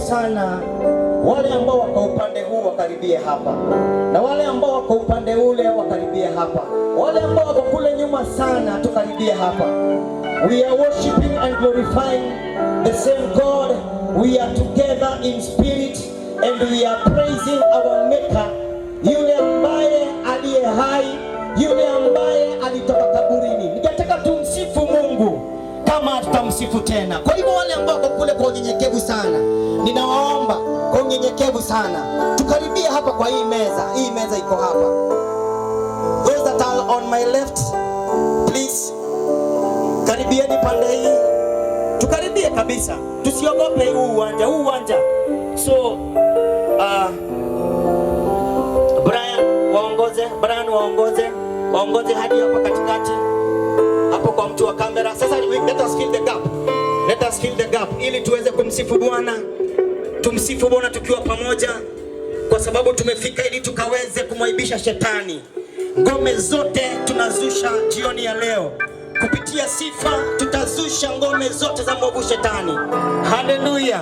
sana wale ambao wako upande huu wakaribie hapa, na wale ambao wako upande ule wakaribie hapa, wale ambao wako kule nyuma sana tukaribie hapa. We are worshiping and glorifying the same God. We are together in spirit and we are praising our Maker, yule ambaye aliye hai, yule ambaye alitoka kaburini. Ningetaka tumsifu Mungu kama tutamsifu tena. Kwa hivyo wale ambao wako kule kwa unyenyekevu sana, ninawaomba kwa unyenyekevu sana tukaribie hapa kwa hii meza. Hii meza iko hapa. Those that are on my left, please karibieni pande hii. Tukaribie kabisa. Tusiogope huu uwanja. So waongoze hadi hapa katikati. Hapo kwa mtu wa kamera. Sasa let us fill the gap. Let us fill the gap ili tuweze kumsifu Bwana. Tumsifu Bwana tukiwa pamoja, kwa sababu tumefika ili tukaweze kumwaibisha shetani. Ngome zote tunazusha jioni ya leo. Kupitia sifa tutazusha ngome zote za mwovu shetani. Haleluya.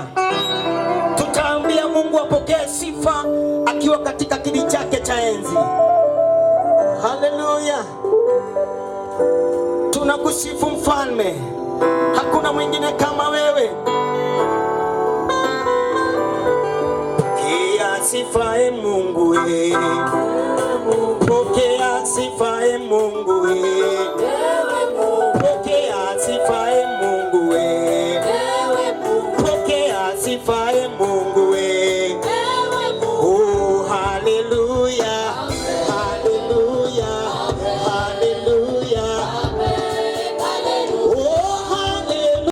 Tutaambia Mungu apokee sifa akiwa katika kiti chake cha enzi. Haleluya. Tunakusifu mfalme. Hakuna mwingine kama wewe. Pokea sifa Mungu. Pokea sifa Mungu.